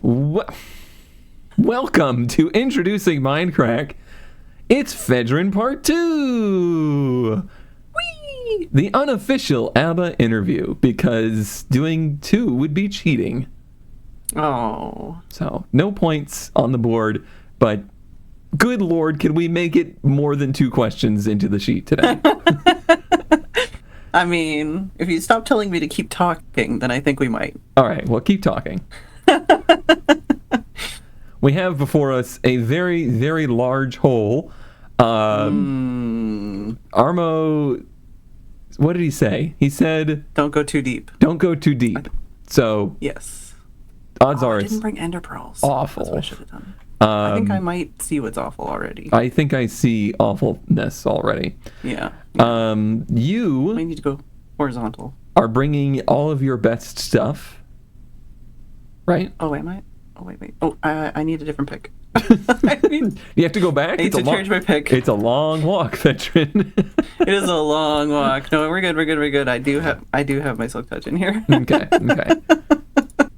Welcome to Introducing Mindcrack. It's Fedrin Part 2! Whee! The unofficial ABBA interview, because doing 2 would be cheating. Oh. So, no points on the board, but good lord, can we make it more than 2 questions into the sheet today? I mean, if you stop telling me to keep talking, then I think we might. All right, well, keep talking. We have before us a very, very large hole. Armo, what did he say? He said, don't go too deep. Don't go too deep. So, yes. Odds are I it's didn't bring ender pearls. awful. That's what I should have done. I think I might see what's awful already. I think I see awfulness already. Yeah. You I need to go horizontal. are bringing all of your best stuff, right? Oh, am I? Oh, wait. Oh, I need a different pick. You have to go back? I need to change my pick. It's a long walk, Veteran. It is a long walk. No, we're good. I do have my silk touch in here. Okay.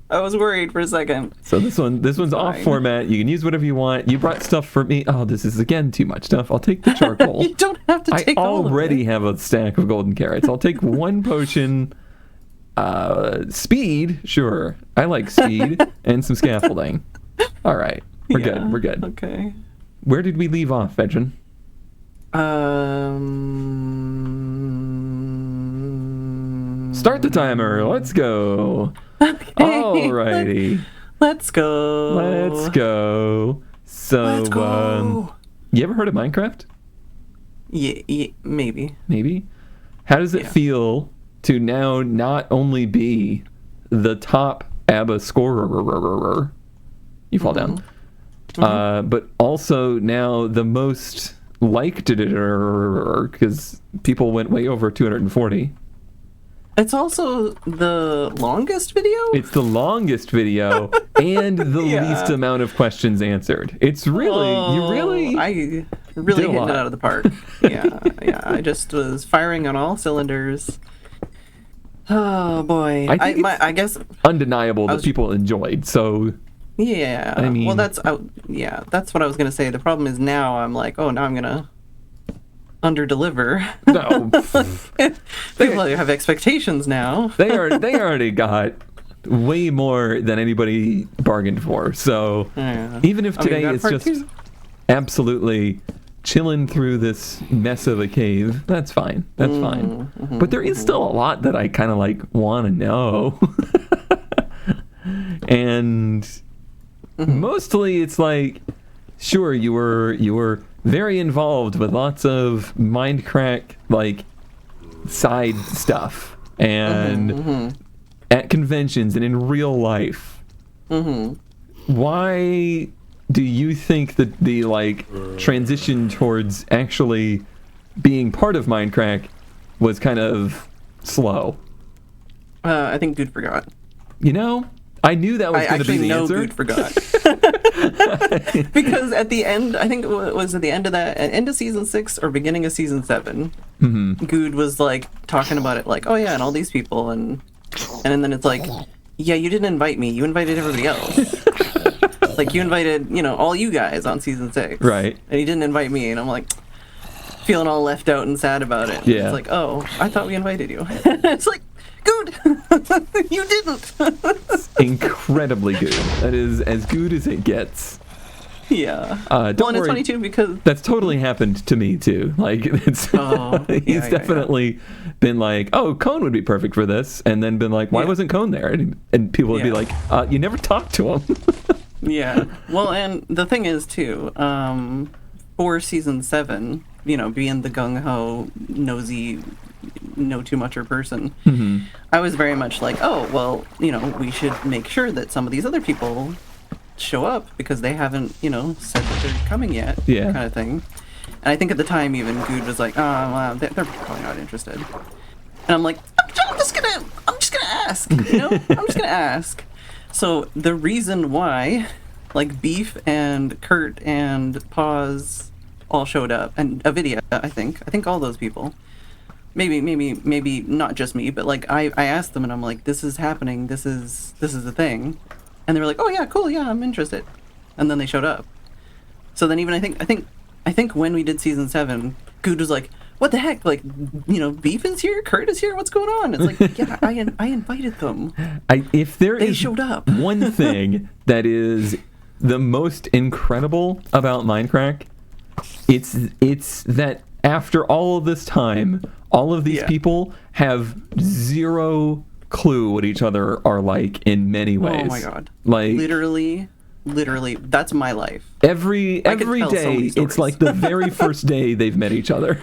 I was worried for a second. So this one's off format. You can use whatever you want. You brought stuff for me. Oh, this is again too much stuff. I'll take the charcoal. You don't have to take all of it. I already have a stack of golden carrots. I'll take 1 potion. Speed, sure. I like speed and some scaffolding. All right, we're good. Okay. Where did we leave off, Veteran? Start the timer. Let's go. Okay. Alrighty. Let's go. So, you ever heard of Minecraft? Yeah, maybe. Maybe. How does it feel to now not only be the top ABBA scorer, you fall down, but also now the most liked, because people went way over 240. It's also the longest video? It's the longest video and the least amount of questions answered. It's really, I really hit it out of the park. Yeah. I just was firing on all cylinders. Oh boy. I guess undeniable that people enjoyed. So yeah. I mean, well, that's what I was gonna say. The problem is now I'm like, oh, now I'm gonna under-deliver. No. People have expectations now. They already got way more than anybody bargained for. So even if today is just absolutely chilling through this mess of a cave, that's fine. That's fine. But there is still a lot that I kind of want to know. And mostly it's sure, you were very involved with lots of Mindcrack side stuff and at conventions and in real life. Why do you think that the transition towards actually being part of Mindcrack was kind of slow? I think Dude forgot. I knew that was going to be the answer. Good forgot. Because at the end, I think it was at the end of end of season 6 or beginning of season 7, Good was talking about it oh yeah, and all these people, and then it's yeah, you didn't invite me, you invited everybody else. You invited, all you guys on season 6. Right. And you didn't invite me, and I'm feeling all left out and sad about it. Yeah. It's oh, I thought we invited you. It's good. You didn't. Incredibly good. That is as good as it gets. Yeah. Don't worry. It's funny too because that's totally happened to me too. He's definitely been oh, Cone would be perfect for this, and then been why wasn't Cone there? And people would be you never talked to him. Yeah. Well, and the thing is too, for season 7, being the gung ho, nosy, know too mucher person, I was very much oh, well, we should make sure that some of these other people show up because they haven't, said that they're coming yet, kind of thing. And I think at the time even Good was oh, well, they're probably not interested. And I'm I'm just gonna ask, I'm just gonna ask. So the reason why, Beef and Kurt and Paws all showed up, and Avidia, I think all those people. Maybe not just me, but I asked them, and I'm this is happening. This is the thing. And they were like, oh yeah, cool, yeah, I'm interested. And then they showed up. So then even I think when we did season 7, Good was like, what the heck? Like, Beef is here, Kurt is here, what's going on? It's like, yeah, I invited them. If there they is showed up. one thing that is the most incredible about Minecraft, it's that after all of this time, all of these people have zero clue what each other are like in many ways. Oh my god. Like Literally, that's my life. Every day, it's like the very first day they've met each other.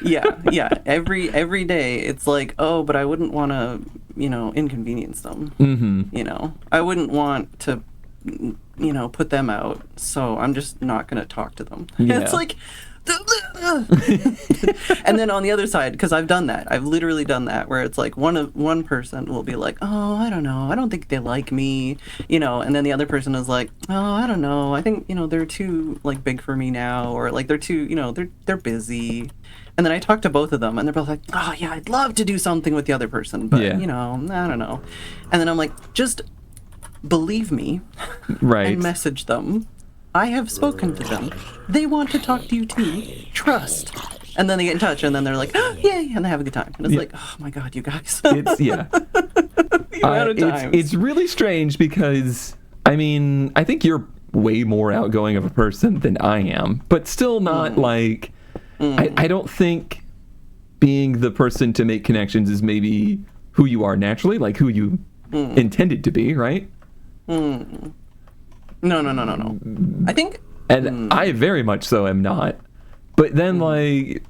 yeah. Every day, it's like, oh, but I wouldn't want to, inconvenience them. Mm-hmm. I wouldn't want to, put them out. So I'm just not going to talk to them. Yeah. It's like, and then on the other side, because I've done that, I've literally done that, where it's like one person will be like, oh, I don't know, I don't think they like me, and then the other person is like, oh, I don't know, I think they're too like big for me now, or like they're too they're busy. And then I talk to both of them, and they're both like, oh yeah, I'd love to do something with the other person, but I don't know. And then I'm like, just believe me, right? And message them. I have spoken to them. They want to talk to you too. Trust. And then they get in touch, and then they're like, oh, yay, and they have a good time. And it's like, oh my god, you guys. The amount of times. It's really strange because, I think you're way more outgoing of a person than I am, but still not like, I don't think being the person to make connections is maybe who you are naturally, like who you intended to be, right? No. I think... And I very much so am not. But then, like,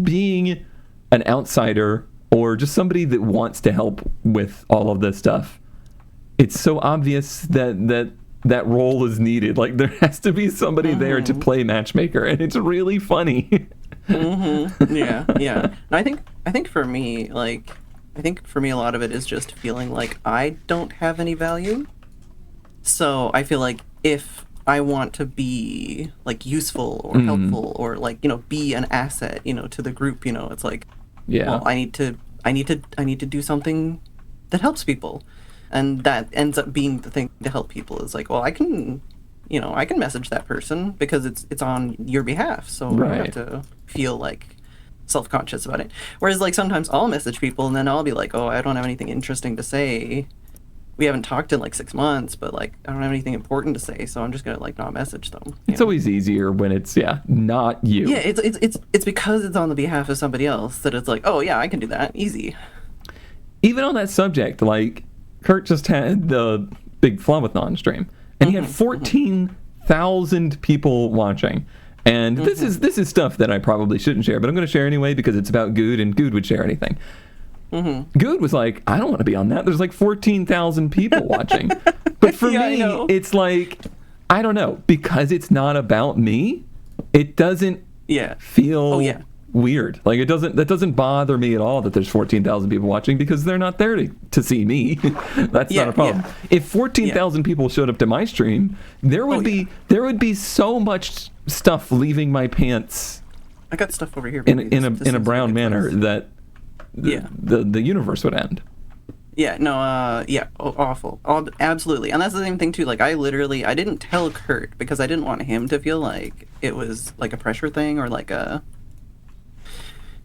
being an outsider or just somebody that wants to help with all of this stuff, it's so obvious that role is needed. Like, there has to be somebody there to play matchmaker, and it's really funny. Yeah. And I think for me, a lot of it is just feeling like I don't have any value. So I feel like if I want to be like useful or helpful or like be an asset to the group, it's like, well, I need to do something that helps people, and that ends up being the thing to help people. Is like, well, I can message that person because it's on your behalf, so I don't have to feel like self-conscious about it. Whereas like sometimes I'll message people and then I'll be like, oh, I don't have anything interesting to say. We haven't talked in like 6 months, but like I don't have anything important to say, so I'm just gonna like not message them. It's always easier when it's not you. Yeah, it's because it's on the behalf of somebody else that it's like, oh yeah, I can do that easy. Even on that subject, like Kurt just had the big Flamathon stream, and he had 14,000 people watching. And this is stuff that I probably shouldn't share, but I'm going to share anyway because it's about Good, and Good would share anything. Good was like, I don't want to be on that. There's like 14,000 people watching. But for me, it's like, I don't know, because it's not about me, it doesn't feel weird. Like that doesn't bother me at all that there's 14,000 people watching because they're not there to see me. That's not a problem. If 14,000 people showed up to my stream, there would be so much stuff leaving my pants. I got stuff over here in a brown manner that the universe would end. Awful. Absolutely. And that's the same thing too. Like I didn't tell Kurt because I didn't want him to feel like it was like a pressure thing or like a,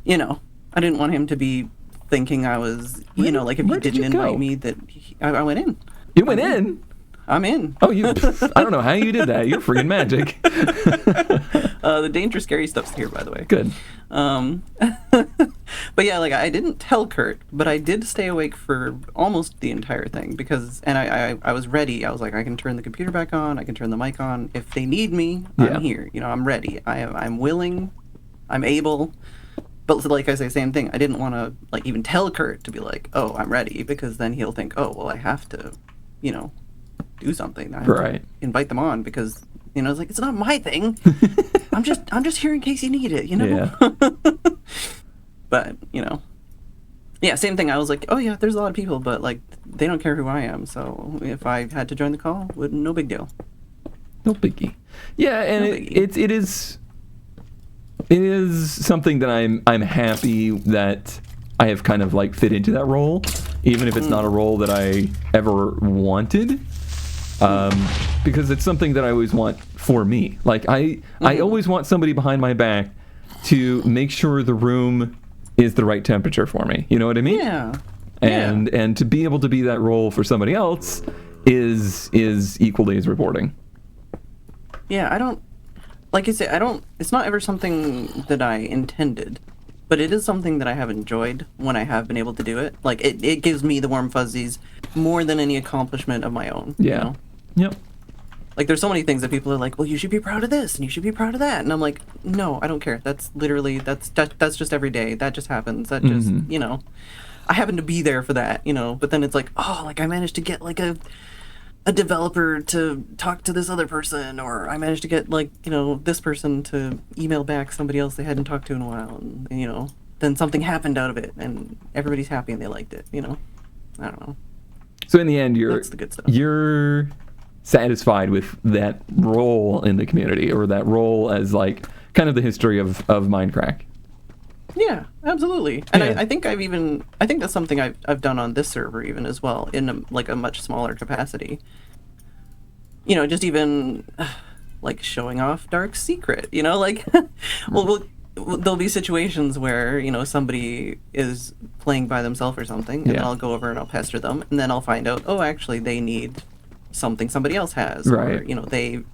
I didn't want him to be thinking I was, like if he didn't invite me that I went in. You went in? I'm in. Oh, I don't know how you did that. You're freaking magic. The dangerous, scary stuff's here, by the way. Good. But yeah, like I didn't tell Kurt, but I did stay awake for almost the entire thing because, and I was ready. I was like, I can turn the computer back on. I can turn the mic on. If they need me, I'm here. I'm ready. I'm willing. I'm able. But like I say, same thing. I didn't want to like even tell Kurt to be like, oh, I'm ready, because then he'll think, oh, well, I have to, do something. I have to invite them on because it's like it's not my thing. I'm just here in case you need it. Yeah. But same thing. I was like, oh yeah, there's a lot of people, but like they don't care who I am. So if I had to join the call, no big deal. No biggie. Yeah, and it is something that I'm happy that I have kind of like fit into that role, even if it's not a role that I ever wanted. Because it's something that I always want for me. Like, I always want somebody behind my back to make sure the room is the right temperature for me. You know what I mean? Yeah. And to be able to be that role for somebody else is equally as rewarding. Yeah, I don't, like I say, it's not ever something that I intended, but it is something that I have enjoyed when I have been able to do it. Like, it gives me the warm fuzzies more than any accomplishment of my own. Yeah. You know? Yep. Like, there's so many things that people are like, well, you should be proud of this, and you should be proud of that. And I'm like, no, I don't care. That's literally, that's just every day. That just happens. That just, you know, I happen to be there for that, you know. But then it's like, oh, like, I managed to get, like, a developer to talk to this other person, or I managed to get, like, you know, this person to email back somebody else they hadn't talked to in a while. And you know, then something happened out of it, and everybody's happy and they liked it, you know. I don't know. So in the end, That's the good stuff. You're satisfied with that role in the community, or that role as, like, kind of the history of Mindcrack. Yeah, absolutely. And Yeah. I think I think that's something I've done on this server even as well, in a much smaller capacity. You know, just even like showing off Dark Secret, you know, like there'll be situations where, you know, somebody is playing by themselves or something, and then I'll go over and I'll pester them, and then I'll find out, oh, actually they need something somebody else has, right. or, you know, they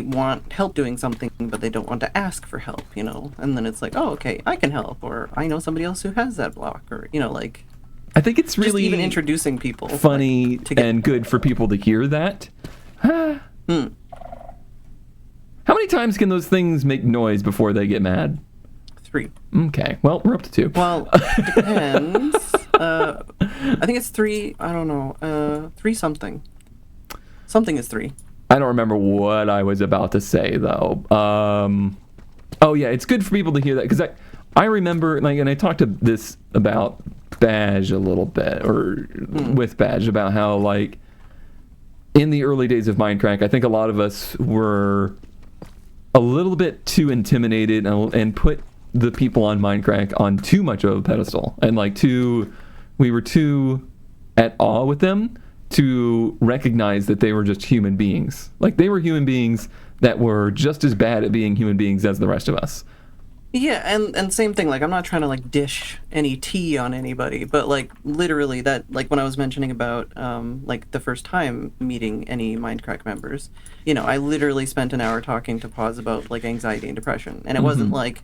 want help doing something, but they don't want to ask for help, you know, and then it's like, oh, okay, I can help, or I know somebody else who has that block, or, you know, like, I think it's really just even introducing people, funny, like, to get and good for people to hear that. How many times can those things make noise before they get mad? 3. Okay, well, we're up to 2. Well, it depends. I think it's 3. I don't know. 3 something. Something is 3. I don't remember what I was about to say, though. Oh, yeah, it's good for people to hear that, because I remember, like, and I talked to this about Badge a little bit, or with Badge, about how, like, in the early days of Minecraft, I think a lot of us were a little bit too intimidated and put the people on Minecraft on too much of a pedestal, and, like, we were too at awe with them to recognize that they were just human beings. Like, they were human beings that were just as bad at being human beings as the rest of us. Yeah, and same thing, like, I'm not trying to, like, dish any tea on anybody, but, like, literally that, like, when I was mentioning about, like, the first time meeting any Mindcrack members, you know, I literally spent an hour talking to Paz about, like, anxiety and depression, and it wasn't like,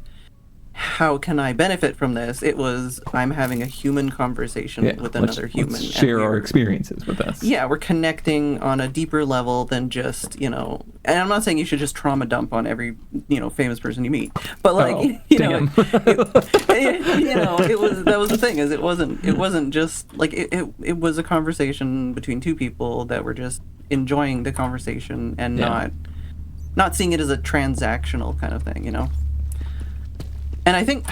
how can I benefit from this? It was, I'm having a human conversation with another human. Let's share our experiences with us. Yeah, we're connecting on a deeper level than just, you know, and I'm not saying you should just trauma dump on every, you know, famous person you meet, but, like, you know, you know, that was the thing, is it wasn't just, like, it was a conversation between 2 people that were just enjoying the conversation and not seeing it as a transactional kind of thing, you know. And I think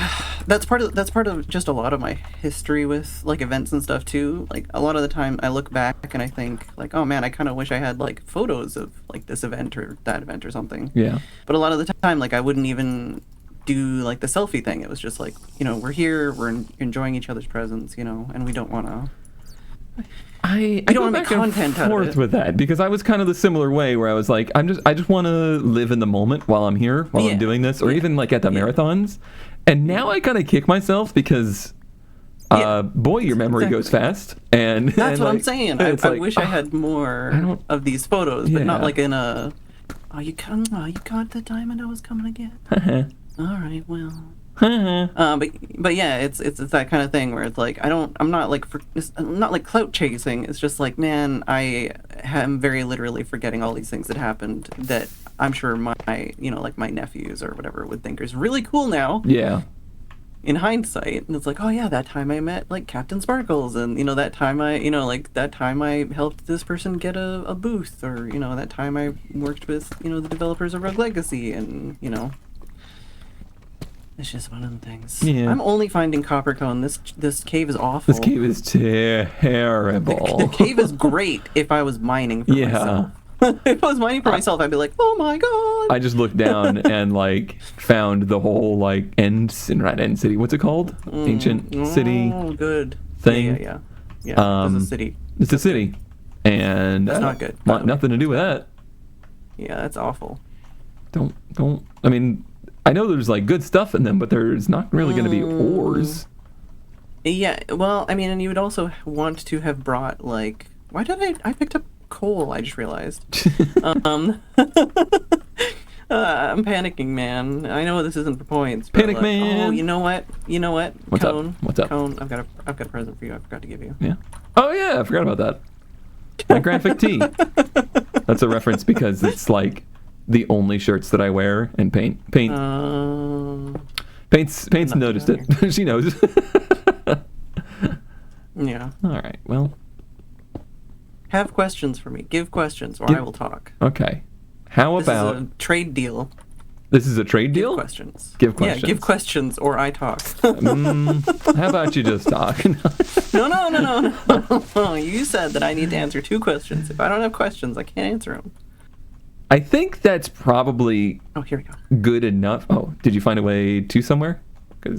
that's part of just a lot of my history with, like, events and stuff too. Like, a lot of the time I look back and I think, like, oh man, I kind of wish I had, like, photos of, like, this event or that event or something. Yeah. But a lot of the time, like, I wouldn't even do, like, the selfie thing. It was just like, you know, we're here, we're enjoying each other's presence, you know, and we don't want to. I don't want to make content forth with that, because I was kind of the similar way, where I was like, I just want to live in the moment while I'm here, while I'm doing this, or even, like, at the marathons. And now I kind of kick myself, because boy, your memory goes fast. And that's what, like, I'm saying. I wish I had more of these photos, but not like in a, you caught the diamond I was coming to get. All right, well. But yeah, it's that kind of thing where it's like, I'm not like clout chasing. It's just like, man, I am very literally forgetting all these things that happened that I'm sure my, you know, like, my nephews or whatever would think is really cool now. Yeah. In hindsight, and it's like, oh yeah, that time I met, like, Captain Sparkles, and, you know, that time I helped this person get a booth, or, you know, that time I worked with, you know, the developers of Rogue Legacy, and, you know. It's just one of them things. Yeah. I'm only finding copper cone. This cave is awful. This cave is terrible. The cave is great if I was mining for myself. If I was mining for myself, I'd be like, oh my god. I just looked down and, like, found the whole, like, End City. What's it called? Ancient city. Oh, good. Thing. Yeah. It's a city. It's a city. And That's not good. Want nothing to do with that. Yeah, that's awful. Don't. I mean, I know there's like good stuff in them, but there's not really going to be ores. Yeah, well, I mean, and you would also want to have brought like, why did I picked up coal? I just realized. I'm panicking, man. I know this isn't for points. But Panic, man. Oh, you know what? What's Cone. up? What's up? Cone. I've got a present for you. I forgot to give you. Yeah. Oh yeah, I forgot about that. My graphic tee. That's a reference because it's like the only shirts that I wear, and Paint's noticed it. She knows. Yeah. All right. Well. Have questions for me. Give questions, or I will talk. Okay. How about this is a trade deal? This is a trade deal? Give questions. Give questions. Yeah, give questions, or I talk. How about you just talk? No. You said that I need to answer 2 questions. If I don't have questions, I can't answer them. I think that's probably here we go. Good enough. Oh, did you find a way to somewhere?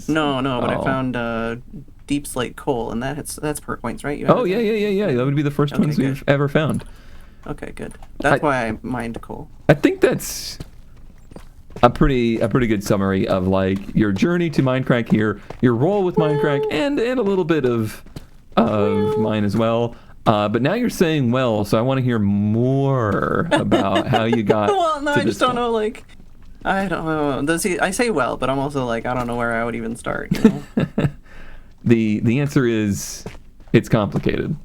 No, but I found deep slate coal, and that's per points, right? Yeah. That would be the first ones we've ever found. Okay, good. That's why I mined coal. I think that's a pretty good summary of like your journey to Minecraft here, your role with Minecraft, and a little bit of mine as well. But now you're saying so I want to hear more about how you got. Well, no, I just don't know. Like, I don't know. I say but I'm also like, I don't know where I would even start. You know? The answer is it's complicated.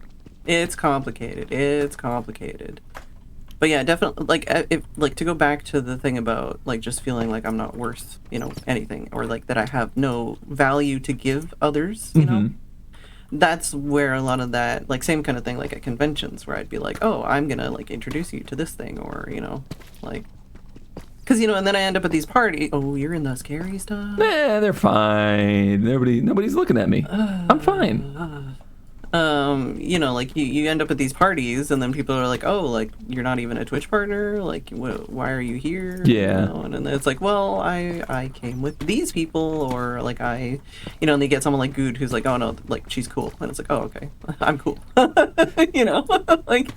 It's complicated. But yeah, definitely, like to go back to the thing about like just feeling like I'm not worth, anything, or like that I have no value to give others, you know. That's where a lot of that, like, same kind of thing, like at conventions, where I'd be like, oh, I'm gonna like introduce you to this thing, or like, because and then I end up at these parties. Oh, you're in the scary stuff. Nah, they're fine. Nobody's looking at me. I'm fine. Like you end up at these parties, and then people are like, oh, like you're not even a Twitch partner, like why are you here? Yeah. And then it's like, well, I came with these people, or like and they get someone like Good who's like, oh no, like she's cool, and it's like, oh okay, I'm cool. Like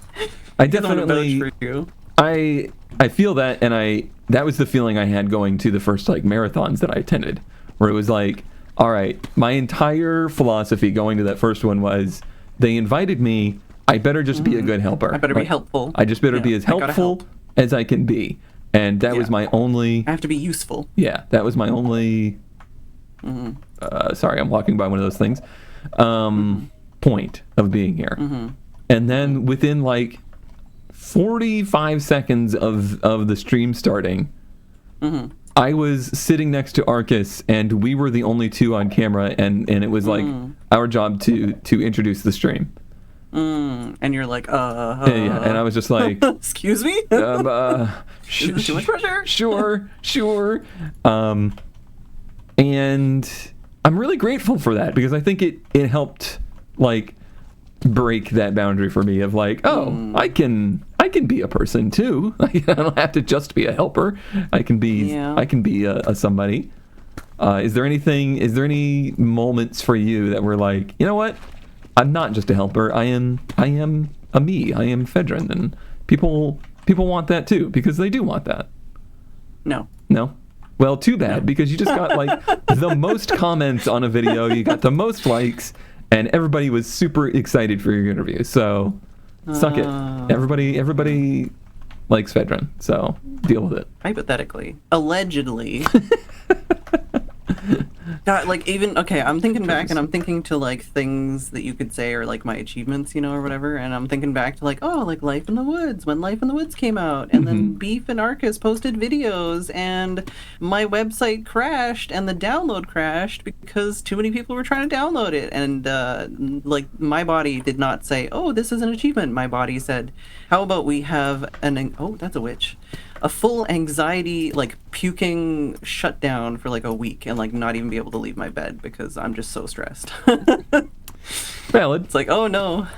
I definitely for you. I feel that, and that was the feeling I had going to the first like marathons that I attended, where it was like, all right, my entire philosophy going to that first one was they invited me, I better just be a good helper. I better be helpful. I just better be as helpful as I can be. And that was my only... I have to be useful. Yeah, that was my only... sorry, I'm walking by one of those things. Point of being here. And then within like 45 seconds of the stream starting... I was sitting next to Arcus, and we were the only 2 on camera, and it was like our job to introduce the stream. And you're like, yeah, and I was just like, excuse me? Too much pressure? Sure. And I'm really grateful for that, because I think it helped like break that boundary for me of like, I can be a person too. I don't have to just be a helper. I can be a somebody. Is there any moments for you that were like, you know what? I'm not just a helper. I am a me. I am Fedrin, and people want that too, because they do want that. No. Well, too bad, because you just got like the most comments on a video. You got the most likes, and everybody was super excited for your interview. So suck it. Everybody likes Fedrin, so deal with it. Hypothetically. Allegedly. God, like, even, okay, I'm thinking back, and I'm thinking to, like, things that you could say are, like, my achievements, or whatever, and I'm thinking back to, like, oh, like, Life in the Woods, when Life in the Woods came out, and then Beef and Arcus posted videos, and my website crashed, and the download crashed because too many people were trying to download it, and, like, my body did not say, oh, this is an achievement. My body said, how about we have oh, that's a witch. A full anxiety, like, puking shutdown for, like, a week, and, like, not even be able to leave my bed because I'm just so stressed. Valid. It's like, oh no.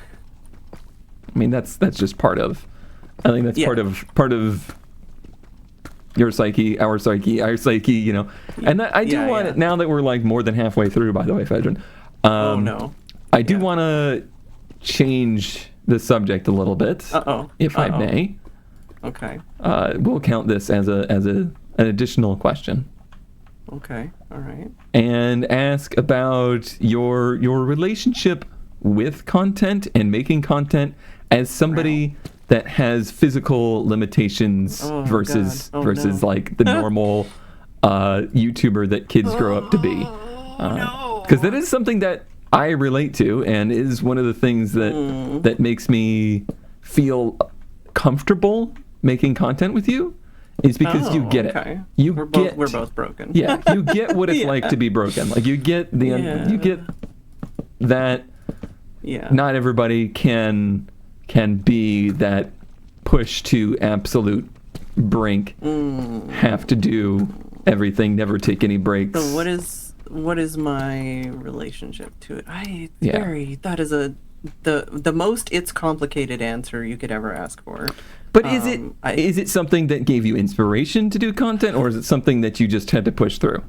I mean, that's just part of... I think that's part of your psyche, our psyche, And I do want it, now that we're, like, more than halfway through, by the way, Fedrin. Oh, no. I do want to change the subject a little bit, if I may. Okay. We'll count this as an additional question. Okay. All right. And ask about your relationship with content and making content as somebody that has physical limitations versus like the normal YouTuber that kids grow up to be. Because that is something that I relate to, and is one of the things that makes me feel comfortable making content with you, is because you get it. We're both broken. Yeah, you get what it's like to be broken. Like you get you get that. Yeah. Not everybody can be that push to absolute brink. Have to do everything, never take any breaks. So what is my relationship to it? That is the most it's complicated answer you could ever ask for. But is it something that gave you inspiration to do content, or is it something that you just had to push through?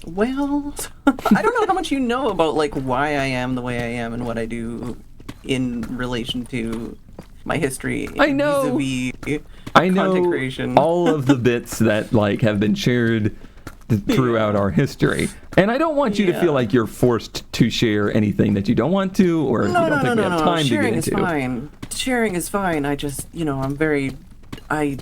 Well, I don't know how much you know about like why I am the way I am and what I do in relation to my history. I know content creation. All of the bits that like have been shared throughout our history, and I don't want you to feel like you're forced to share anything that you don't want to, or you don't think we have time to get into. Sharing is fine. I just, I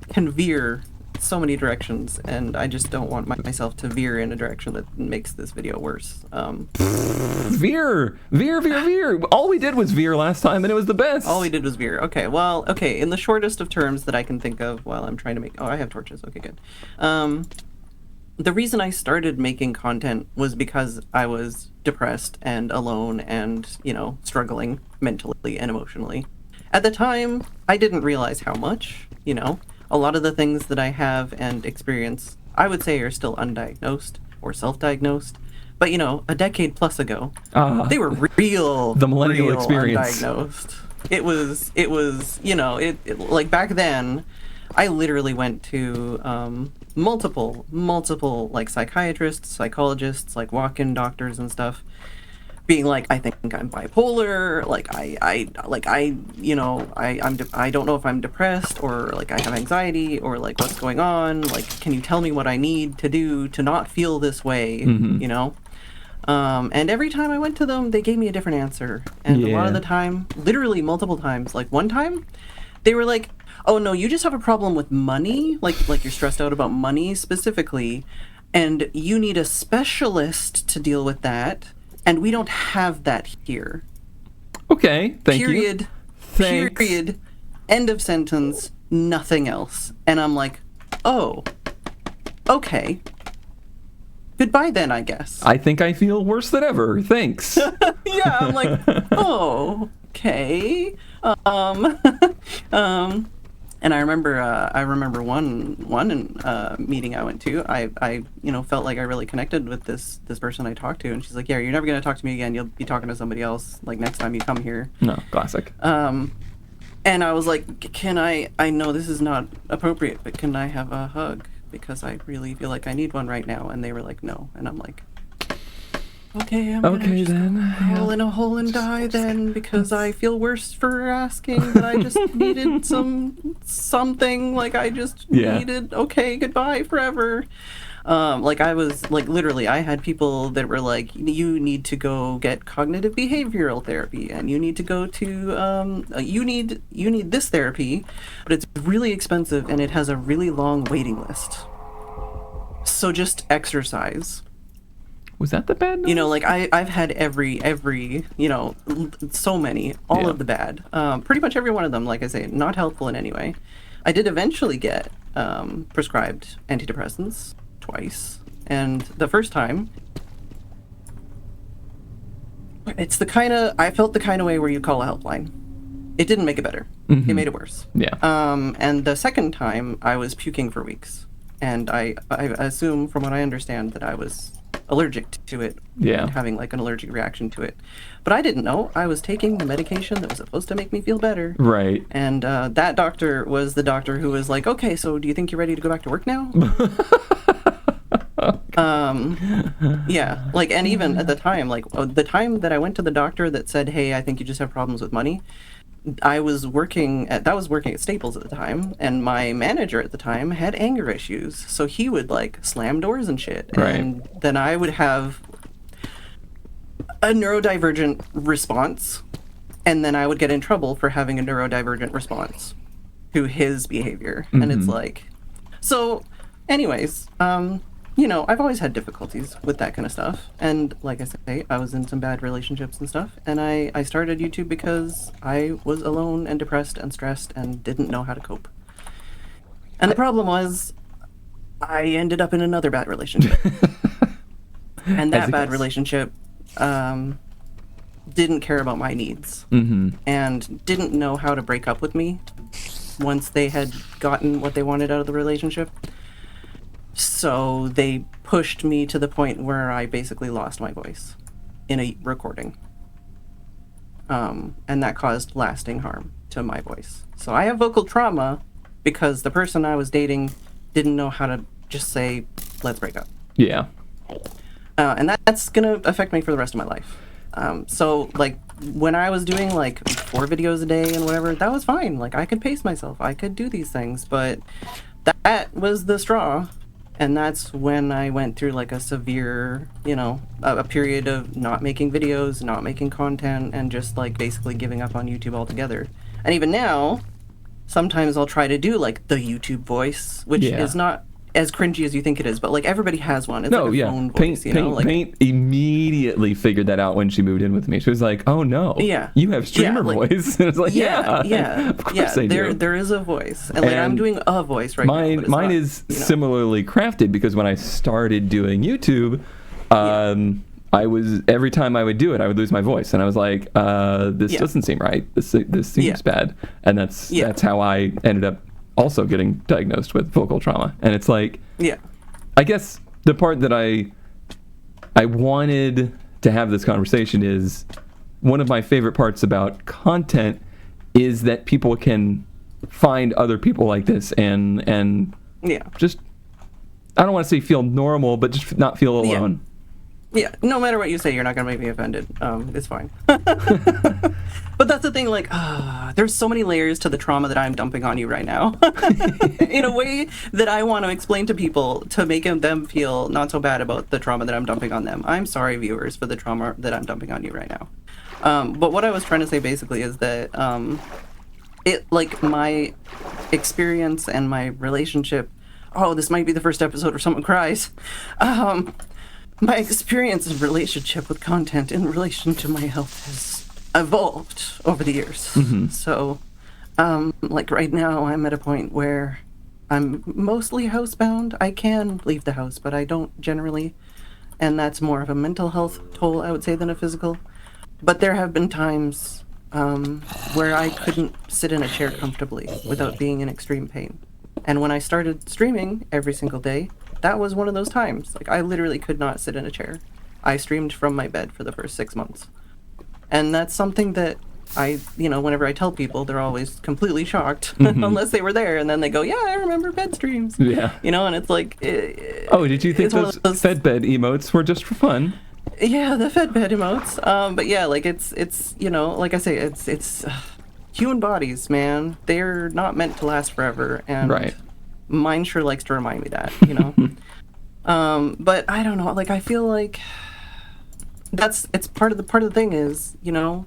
can veer so many directions, and I just don't want myself to veer in a direction that makes this video worse. Veer. All we did was veer last time, and it was the best. All we did was veer. Okay, well, in the shortest of terms that I can think of while I'm trying to make... Oh, I have torches. Okay, good. The reason I started making content was because I was depressed and alone and, struggling mentally and emotionally. At the time, I didn't realize how much, A lot of the things that I have and experience, I would say, are still undiagnosed or self-diagnosed. But, a decade plus ago, they were the millennial experience. Undiagnosed. It was, like back then, I literally went to multiple, like psychiatrists, psychologists, like walk-in doctors and stuff, being like, I think I'm bipolar, like I don't know if I'm depressed, or like I have anxiety, or like what's going on, like can you tell me what I need to do to not feel this way, and every time I went to them, they gave me a different answer, and a lot of the time, literally multiple times, like one time, they were like, oh no, you just have a problem with money, like you're stressed out about money specifically, and you need a specialist to deal with that. And we don't have that here. Okay, thank you. Period. End of sentence. Nothing else. And I'm like, oh, okay. Goodbye then, I guess. I think I feel worse than ever. Thanks. Yeah, I'm like, oh, okay. And I remember one meeting I went to. I felt like I really connected with this person I talked to, and she's like, "Yeah, you're never gonna talk to me again. You'll be talking to somebody else. Like next time you come here." No, classic. And I was like, "Can I know this is not appropriate, but can I have a hug? Because I really feel like I need one right now." And they were like, "No," and I'm like, okay, I'm gonna just crawl in a hole and die then, because I feel worse for asking, but I just needed something, like I just needed, okay, goodbye forever. Like I was, like literally, I had people that were like, you need to go get cognitive behavioral therapy, and you need to go to, you need this therapy, but it's really expensive and it has a really long waiting list. So just exercise. Was that the bad noise? Like I've had every, so many, all of the bad. Pretty much every one of them, like I say, not helpful in any way. I did eventually get prescribed antidepressants twice. And the first time, I felt the kind of way where you call a helpline. It didn't make it better. Mm-hmm. It made it worse. Yeah. And the second time, I was puking for weeks. And I assume, from what I understand, that I was allergic to it, having like an allergic reaction to it, but I didn't know I was taking the medication that was supposed to make me feel better. Right. And that doctor was the doctor who was like, okay, so do you think you're ready to go back to work now? Yeah, like, and even at the time, like, the time that I went to the doctor that said, hey, I think you just have problems with money, I was working at Staples at the time, and my manager at the time had anger issues, so he would, like, slam doors and shit, and then I would have a neurodivergent response, and then I would get in trouble for having a neurodivergent response to his behavior, and it's like, so, anyways, you know, I've always had difficulties with that kind of stuff. And like I say, I was in some bad relationships and stuff. And I started YouTube because I was alone and depressed and stressed and didn't know how to cope. And the problem was, I ended up in another bad relationship. And that bad relationship didn't care about my needs. And didn't know how to break up with me once they had gotten what they wanted out of the relationship. So they pushed me to the point where I basically lost my voice in a recording. And that caused lasting harm to my voice. So I have vocal trauma because the person I was dating didn't know how to just say, let's break up. Yeah. And that's going to affect me for the rest of my life. So, like, when I was doing, like, 4 videos a day and whatever, that was fine. Like, I could pace myself. I could do these things. But that was the straw. And that's when I went through, like, a severe, you know, a period of not making videos, not making content, and just, like, basically giving up on YouTube altogether. And even now, sometimes I'll try to do, like, the YouTube voice, which is not as cringy as you think it is, but, like, everybody has one. It's like a phone voice, you know? Like, Paint immediately figured that out when she moved in with me. She was like, oh, no, you have streamer voice. And it's like, of course I do. There is a voice. And, like, I'm doing a voice right now. Mine is similarly crafted because when I started doing YouTube, I was, every time I would do it, I would lose my voice. And I was like, this doesn't seem right. This seems bad. And that's how I ended up also getting diagnosed with vocal trauma. And it's like, I guess the part that I wanted to have this conversation is, one of my favorite parts about content is that people can find other people like this and just, I don't want to say feel normal, but just not feel alone. Yeah, no matter what you say, you're not going to make me offended. It's fine. But that's the thing, like, there's so many layers to the trauma that I'm dumping on you right now. In a way that I want to explain to people to make them feel not so bad about the trauma that I'm dumping on them. I'm sorry, viewers, for the trauma that I'm dumping on you right now. But what I was trying to say basically is that like, my experience and my relationship, this might be the first episode where someone cries. My experience and relationship with content in relation to my health has evolved over the years. So, like, right now I'm at a point where I'm mostly housebound. I can leave the house, but I don't generally. And that's more of a mental health toll, I would say, than a physical. But there have been times where I couldn't sit in a chair comfortably without being in extreme pain. And when I started streaming every single day, that was one of those times. Like, I literally could not sit in a chair. I streamed from my bed for the first 6 months. And that's something that whenever I tell people, they're always completely shocked, unless they were there, and then they go, yeah, I remember bed streams. Yeah. You know, and it's like... did you think those fed bed emotes were just for fun? Yeah, the fed bed emotes. But yeah, like, it's you know, like I say, it's human bodies, man. They're not meant to last forever, and mine sure likes to remind me that, you know. But I don't know, like, I feel like it's part of the thing is, you know,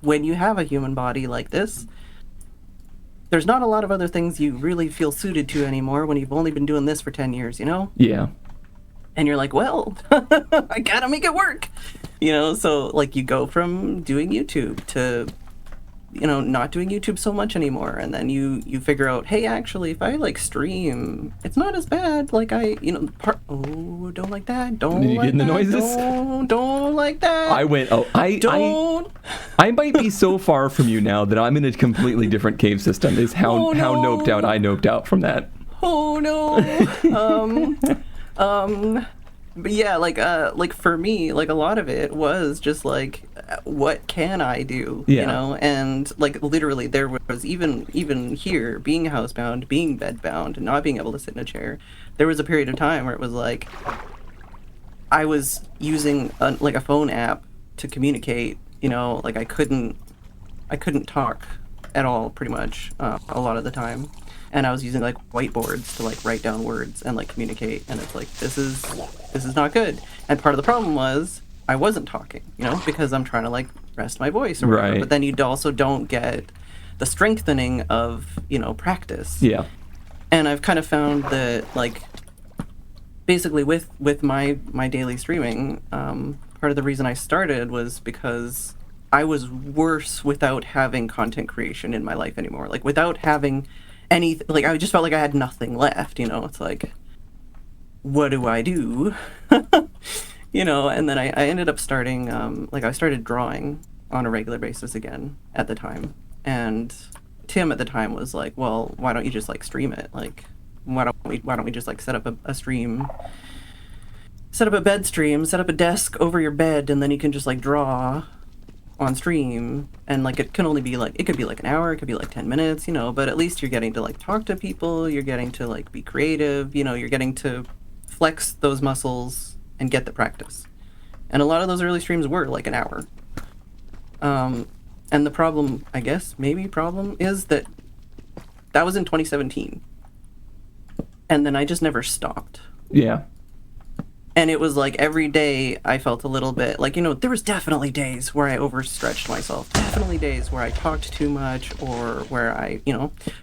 when you have a human body like this, there's not a lot of other things you really feel suited to anymore when you've only been doing this for 10 years, you know? Yeah. And you're like, well, I gotta make it work, you know? So, like, you go from doing YouTube to, you know, not doing YouTube so much anymore, and then you figure out, hey, actually, if I, like, stream, it's not as bad. Like, don't like that. Don't. Did you get in the noises? Don't like that. I went. I might be so far from you now that I'm in a completely different cave system. Is how noped out I noped out from that. Oh no. But yeah, like for me, like, a lot of it was just like, what can I do? You know, and like, literally there was even here, being housebound, being bedbound, not being able to sit in a chair, there was a period of time where it was like, I was using like a phone app to communicate. Like I couldn't talk at all, pretty much, a lot of the time. And I was using like whiteboards to like write down words and like communicate. And it's like, this is not good. And part of the problem was I wasn't talking, because I'm trying to like rest my voice or whatever. Right. But then you also don't get the strengthening of, practice. Yeah. And I've kind of found that, like, basically with my daily streaming, part of the reason I started was because I was worse without having content creation in my life anymore. Like, without having any, like, I just felt like I had nothing left, It's like, what do I do? And then I ended up starting, I started drawing on a regular basis again at the time. And Tim at the time was like, well, why don't you just like stream it? Like, why don't we just like set up a stream, set up a bed stream, set up a desk over your bed, and then you can just like draw on stream. And like it could be like an hour, it could be like 10 minutes, but at least you're getting to like talk to people, you're getting to like be creative, you're getting to flex those muscles and get the practice. And a lot of those early streams were like an hour. And the problem, I guess, is that was in 2017. And then I just never stopped. Yeah. And it was like every day I felt a little bit like, there was definitely days where I overstretched myself. Definitely days where I talked too much, or where I,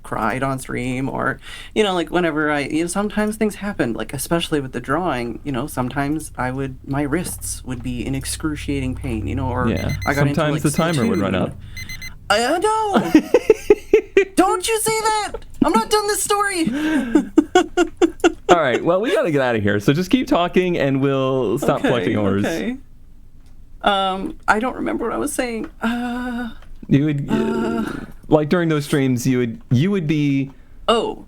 cried on stream, or, like whenever sometimes things happened, like especially with the drawing, sometimes my wrists would be in excruciating pain, or yeah. I got sometimes into, the timer would run up. I know. Don't you say that? I'm not done this story. All right. Well, we got to get out of here. So just keep talking, and we'll stop collecting ores. Okay. I don't remember what I was saying. You would like during those streams, you would be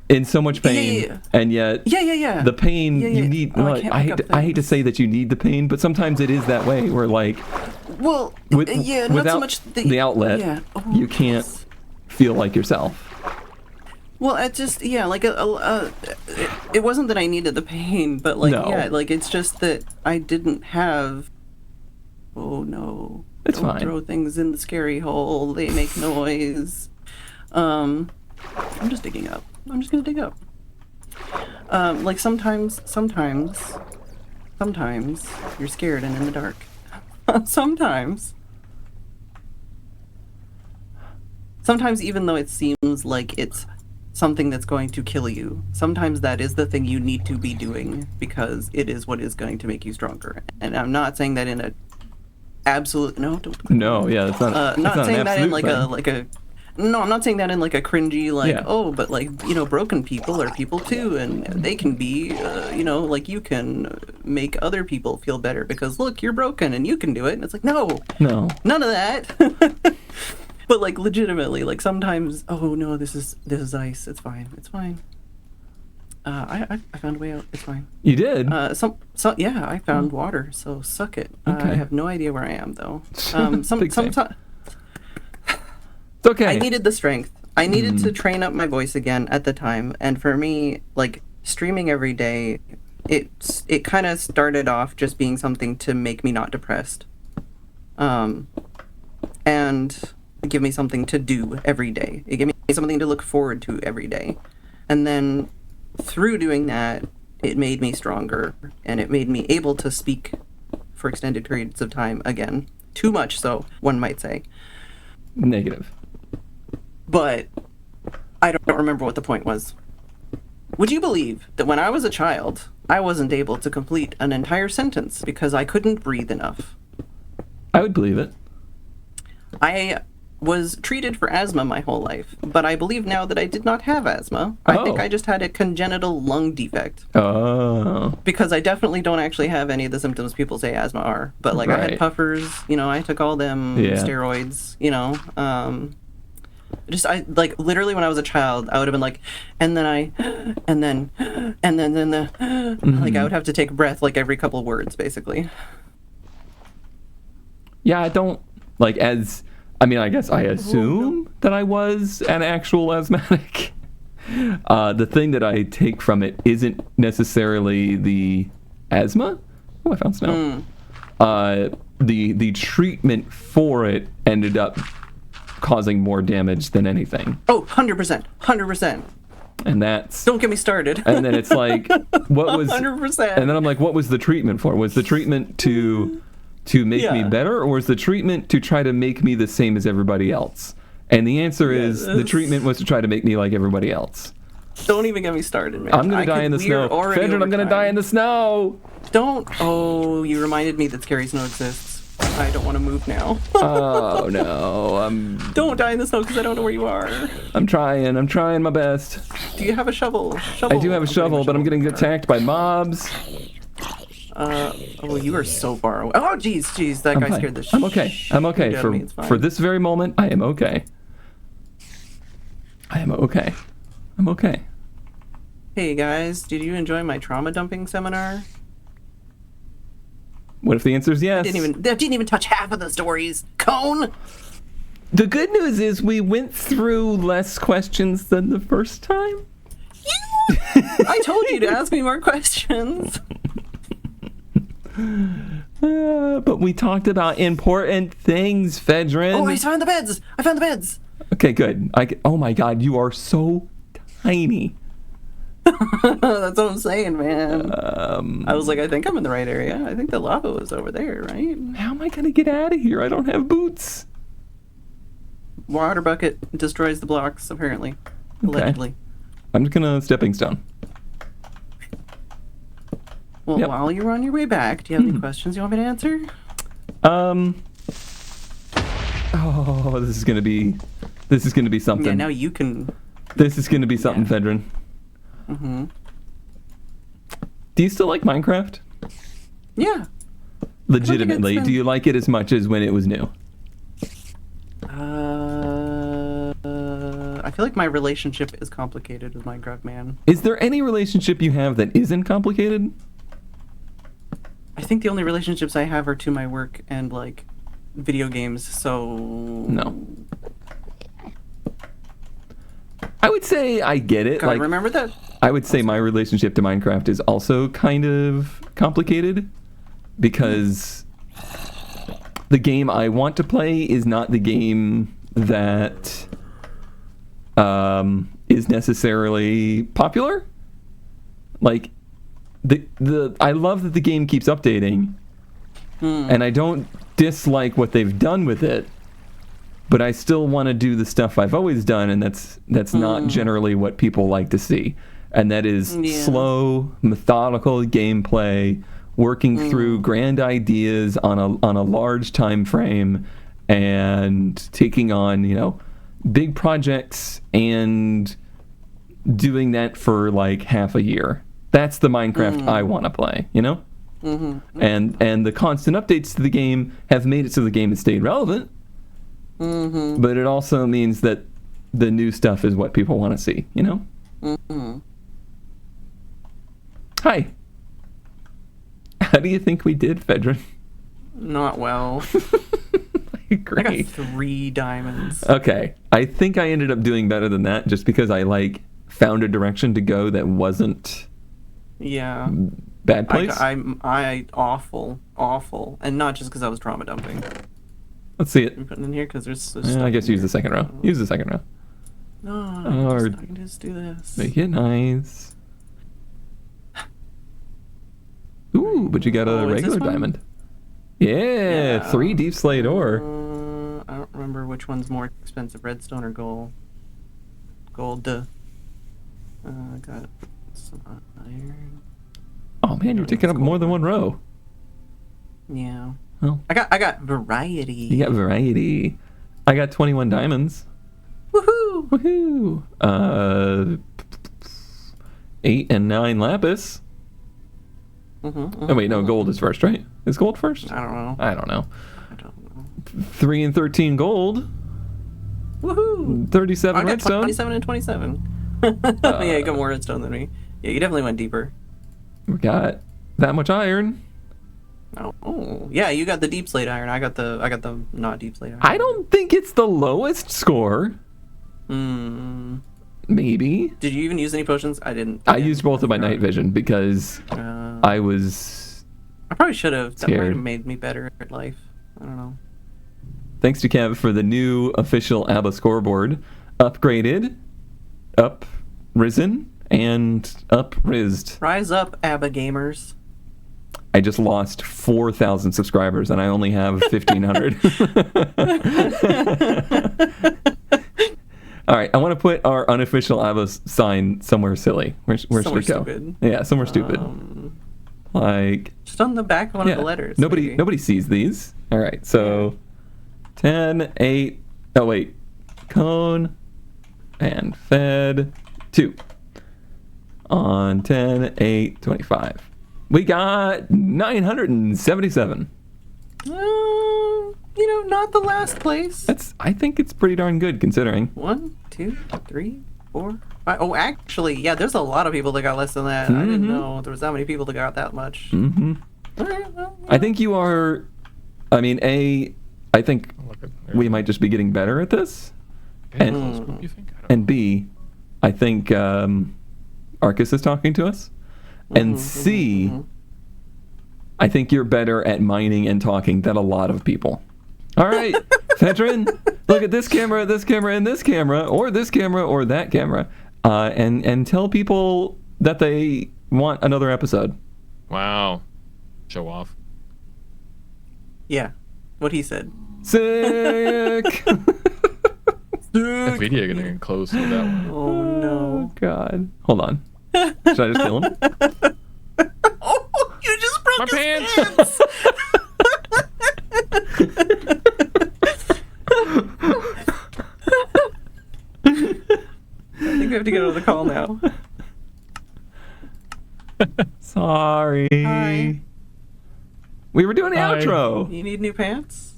in so much pain, and yet the pain you need. Oh, I hate to say that you need the pain, but sometimes it is that way. Where like, well, without not so much the outlet, you can't feel like yourself. Well, it just, like, it wasn't that I needed the pain, but, like, like, it's just that I didn't have, oh, no. It's Don't fine. throw things in the scary hole. They make noise. I'm just digging up. I'm just gonna dig up. Like, sometimes you're scared and in the dark. Sometimes even though it seems like it's something that's going to kill you, sometimes that is the thing you need to be doing, because it is what is going to make you stronger. And I'm not saying that in a absolute it's not. Not saying that in no, I'm not saying that in like a cringy but like broken people are people too, and they can be like you can make other people feel better because look, you're broken and you can do it. And it's like no, none of that. But like legitimately, like sometimes, oh no, this is ice. It's fine. I found a way out. It's fine. You did? I found water. So suck it. Okay. I have no idea where I am though. Sometimes. It's okay. I needed the strength. I needed to train up my voice again at the time, and for me, like streaming every day, it kind of started off just being something to make me not depressed, and give me something to do every day. It gave me something to look forward to every day. And then through doing that, it made me stronger, and it made me able to speak for extended periods of time again. Too much so, one might say. Negative. But I don't remember what the point was. Would you believe that when I was a child, I wasn't able to complete an entire sentence because I couldn't breathe enough? I would believe it. I was treated for asthma my whole life, but I believe now that I did not have asthma. I think I just had a congenital lung defect. Oh. Because I definitely don't actually have any of the symptoms people say asthma are. But like I had puffers, I took all them steroids, I like literally when I was a child, I would have been like, and then like I would have to take a breath like every couple words basically. Yeah, I don't like I guess I assume that I was an actual asthmatic. The thing that I take from it isn't necessarily the asthma. Oh, I found snow. The treatment for it ended up causing more damage than anything. Oh, 100%. 100%. And that's... Don't get me started. And then it's like, what was... 100%. And then I'm like, what was the treatment for? Was the treatment to make me better, or was the treatment to try to make me the same as everybody else? And the answer is the treatment was to try to make me like everybody else. Don't even get me started, man. I'm gonna die in the snow. Fedrin, I'm gonna die in the snow! Don't. Oh, you reminded me that scary snow exists. I don't want to move now. Oh, no. Don't die in the snow because I don't know where you are. I'm trying my best. Do you have a shovel? I do have a shovel, but I'm getting attacked by mobs. Oh, you are so far away. Oh, jeez, that guy scared the shit. I'm okay. For this very moment, I am okay. I'm okay. Hey guys, did you enjoy my trauma dumping seminar? What if the answer is yes? That didn't even touch half of the stories. Cone. The good news is we went through less questions than the first time. I told you to ask me more questions. But we talked about important things, Fedrin. Oh, I found the beds. Okay, good. Oh my God, you are so tiny. That's what I'm saying, man. I was like, I think I'm in the right area. I think the lava was over there, right? How am I gonna get out of here? I don't have boots. Water bucket destroys the blocks, apparently. Okay. Allegedly. I'm just gonna stepping stone. Well, while you're on your way back, do you have any questions you want me to answer? Oh, this is gonna be something. Yeah, now you can. This is gonna be something, Fedrin. Mm-hmm. Do you still like Minecraft? Yeah. Legitimately, do you like it as much as when it was new? I feel like my relationship is complicated with Minecraft, man. Is there any relationship you have that isn't complicated? I think the only relationships I have are to my work and, like, video games, so... No. I would say I get it. God, like, remember that? I would say my relationship to Minecraft is also kind of complicated because the game I want to play is not the game that is necessarily popular. Like, I love that the game keeps updating, and I don't dislike what they've done with it, but I still want to do the stuff I've always done, and that's not generally what people like to see. And that is slow, methodical gameplay, working through grand ideas on a large time frame, and taking on, big projects and doing that for like half a year. That's the Minecraft I want to play, And the constant updates to the game have made it so the game has stayed relevant. But it also means that the new stuff is what people want to see, Hi. How do you think we did, Fedrin? Not well. I agree. I got 3 diamonds. Okay. I think I ended up doing better than that just because I, found a direction to go that wasn't... Yeah. Bad place? I awful. And not just because I was trauma dumping. Let's see it. I'm putting in here because there's... I guess use the second row. Use the second row. No, I can just do this. Make it nice. Ooh, but you got a regular diamond. Yeah, 3 deep slate ore. I don't remember which one's more expensive, redstone or gold. Gold. I got some iron. Oh man, you're taking up more than one row. Yeah. Oh. I got variety. You got variety. I got 21 diamonds. Woohoo! Woohoo! 8 and 9 lapis. Oh wait, no, gold is first, right? Is gold first? I don't know. 3 and 13 gold. Woohoo! 37 I got redstone. 27 and 27. Yeah, you got more redstone than me. Yeah, you definitely went deeper. We got that much iron. Oh, yeah, you got the deep slate iron. I got the not deep slate iron. I don't think it's the lowest score. Maybe. Did you even use any potions? I didn't. I used both of my night vision because I was I probably should have. That might Scared. have made me better at life. I don't know. Thanks to Kev for the new official ABBA scoreboard. Upgraded, risen, and rizzed. Rise up, ABBA gamers. I just lost 4,000 subscribers and I only have 1,500. All right, I want to put our unofficial ABBA sign somewhere silly. Where should we go? Stupid. Yeah, somewhere stupid. Like just on the back of one of the letters. Nobody sees these. All right, so 10, 8. Oh wait, cone and fed 2 on 10, 8, 25. We got 977. Not the last place. I think it's pretty darn good considering. 1, 2, 3, 4, 5. Oh, actually, yeah, there's a lot of people that got less than that. I didn't know there was that many people that got that much. I think you are. I mean, I think we might just be getting better at this. And B, I think Arcus is talking to us. And C, I think you're better at mining and talking than a lot of people. All right, veteran, look at this camera, and this camera, or this camera, or that camera, and tell people that they want another episode. Wow. Show off. Yeah, what he said. Sick! That video getting close with that one. Oh, no. God. Hold on. Should I just kill him? Oh, you just broke My his pants! I think we have to get on the call now. Sorry. Hi. We were doing the Hi. outro. You need new pants?